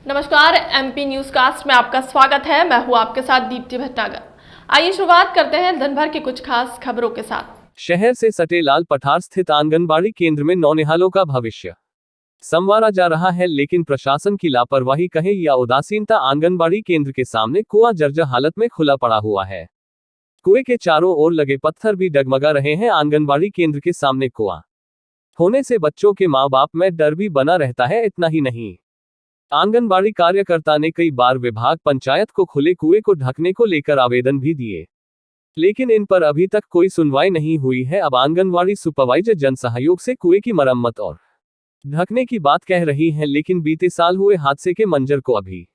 नमस्कार, MP news cast में आपका स्वागत है। मैं हूं आपके साथ दीप्ति भटनागर। आइए शुरुआत करते हैं दिन भर की कुछ खास खबरों के साथ। शहर से सटे लाल पठार स्थित आंगनबाड़ी केंद्र में नौनिहालों का भविष्य संवारा जा रहा है, लेकिन प्रशासन की लापरवाही कहे या उदासीनता, आंगनबाड़ी केंद्र के सामने कुआं जर्जर हालत में खुला पड़ा हुआ है। कुएं के चारों ओर लगे पत्थर भी डगमगा रहे हैं। आंगनबाड़ी केंद्र के सामने कुआं होने से बच्चों के माँ बाप में डर भी बना रहता है। इतना ही नहीं, आंगनबाड़ी कार्यकर्ता ने कई बार विभाग पंचायत को खुले कुएं को ढकने को लेकर आवेदन भी दिए, लेकिन इन पर अभी तक कोई सुनवाई नहीं हुई है। अब आंगनबाड़ी सुपरवाइजर जन सहयोग से कुएं की मरम्मत और ढकने की बात कह रही हैं, लेकिन बीते साल हुए हादसे के मंजर को अभी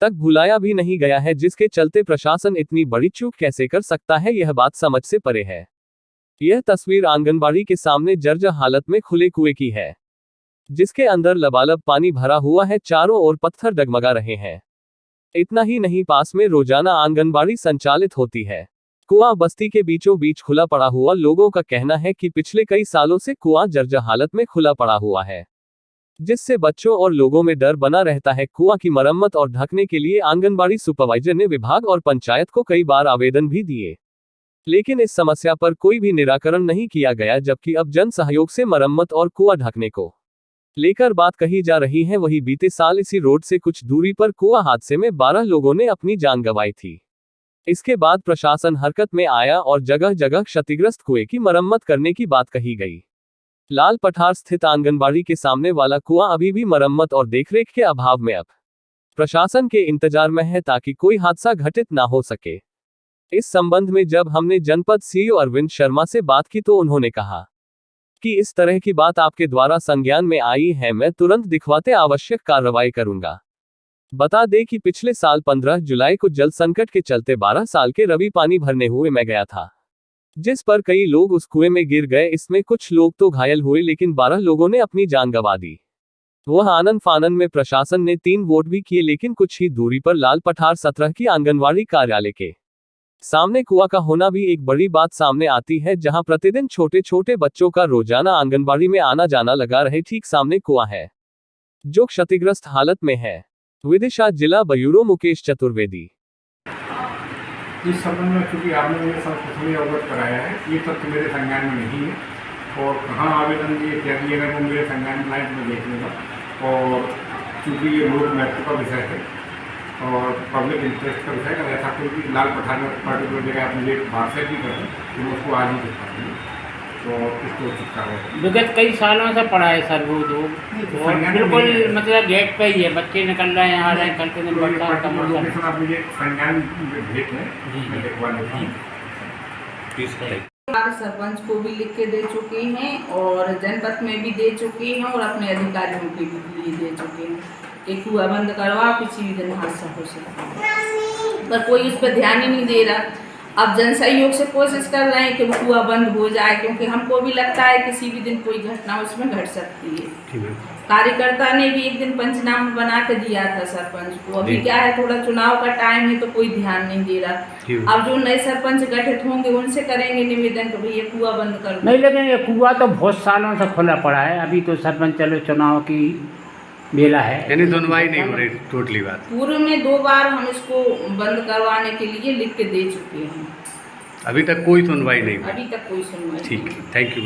तक भुलाया भी नहीं गया है, जिसके चलते प्रशासन इतनी बड़ी चूक कैसे कर सकता है, यह बात समझ से परे है। यह तस्वीर आंगनबाड़ी के सामने जर्जर हालत में खुले कुएं की है, जिसके अंदर लबालब पानी भरा हुआ है। चारों ओर पत्थर डगमगा रहे हैं। इतना ही नहीं, पास में रोजाना आंगनबाड़ी संचालित होती है। कुआं बस्ती के बीचों बीच खुला पड़ा हुआ। लोगों का कहना है कि पिछले कई सालों से कुआं जर्जर हालत में खुला पड़ा हुआ है, जिससे बच्चों और लोगों में डर बना रहता है। कुआं की मरम्मत और ढकने के लिए आंगनबाड़ी सुपरवाइजर ने विभाग और पंचायत को कई बार आवेदन भी दिए, लेकिन इस समस्या पर कोई भी निराकरण नहीं किया गया। जबकि अब जन सहयोग से मरम्मत और कुआं ढकने को लेकर बात कही जा रही है। वही बीते साल इसी रोड से कुछ दूरी पर कुआं हादसे में 12 लोगों ने अपनी जान गंवाई थी। इसके बाद प्रशासन हरकत में आया और जगह जगह क्षतिग्रस्त कुएं की मरम्मत करने की बात कही गई। लाल पठार स्थित आंगनबाड़ी के सामने वाला कुआं अभी भी मरम्मत और देखरेख के अभाव में अब प्रशासन के इंतजार में है, ताकि कोई हादसा घटित ना हो सके। इस संबंध में जब हमने जनपद सीईओ अरविंद शर्मा से बात की तो उन्होंने कहा कि इस तरह की बात आपके द्वारा संज्ञान में आई है, मैं तुरंत दिखवाते आवश्यक कार्रवाई करूंगा। बता दें कि पिछले साल 15 जुलाई को जल संकट के चलते 12 साल के रवि पानी भरने हुए में गया था, जिस पर कई लोग उस कुएं में गिर गए। इसमें कुछ लोग तो घायल हुए, लेकिन 12 लोगों ने अपनी जान गंवा दी। वह आनन फानन में प्रशासन ने 3 वोट भी किए, लेकिन कुछ ही दूरी पर लाल पठार 17 की आंगनबाड़ी कार्यालय के सामने कुआं का होना भी एक बड़ी बात सामने आती है, जहां प्रतिदिन छोटे छोटे बच्चों का रोजाना आंगनबाड़ी में आना जाना लगा रहे। ठीक सामने कुआं है जो क्षतिग्रस्त हालत में है। विदिशा जिला ब्यूरो मुकेश चतुर्वेदी। इस संबंध में चूंकि आपने मेरे साथ प्रथम अवगत कराया है, ये तथ्य मेरे संज्ञान में नहीं है और कहाँ आवेदन दिए क्या दिए गए वो मेरे संज्ञान में लाइट में देख लूँगा। और चूँकि ये लोक महत्व का विषय है और पब्लिक इंटरेस्ट का विषय, अगर ऐसा कोई भी लाल पठार में पर्टिकुलर जगह आप मुझे बात भी करें तो मैं उसको आज ही दिखा दूँगी, तो इसको चिपका है। विगत कई सालों से पड़ा है सर वो तो बिल्कुल मतलब गेट पे ही है, बच्चे निकल रहे हैं, आ रहे हैं, करते दिन बरसात का मौसम। आप मुझे संज्ञान भेज दें, मैं दिखवा लेता हूँ। सरपंच को भी लिख के दे चुके हैं और जनपद में भी दे चुके हैं और अपने अधिकारियों के भी दे चुके हैं कि कुआं बंद करवा, किसी भी दिन हादसा हो सकता है, पर कोई उस पर ध्यान ही नहीं दे रहा। अब जन सहयोग से कोशिश कर रहे हैं कि कुआं बंद हो जाए, क्योंकि हमको भी लगता है किसी भी दिन कोई घटना उसमें घट सकती है। कार्यकर्ता ने भी एक दिन पंचनामा बना के दिया था सरपंच को। अभी क्या है, थोड़ा चुनाव का टाइम है तो कोई ध्यान नहीं दे रहा। अब जो नए सरपंच गठित होंगे उनसे करेंगे निवेदन कि भैया कुआं बंद कर दो। नहीं, लेकिन ये कुआं तो बहुत सालों से खुला पड़ा है। अभी तो सरपंच चलो चुनाव की बेला है, यानी सुनवाई नहीं हो रही टोटली बात। पूर्व में 2 बार हम इसको बंद करवाने के लिए लिख के दे चुके हैं, अभी तक कोई सुनवाई नहीं हुई। अभी तक कोई सुनवाई। ठीक है, थैंक यू।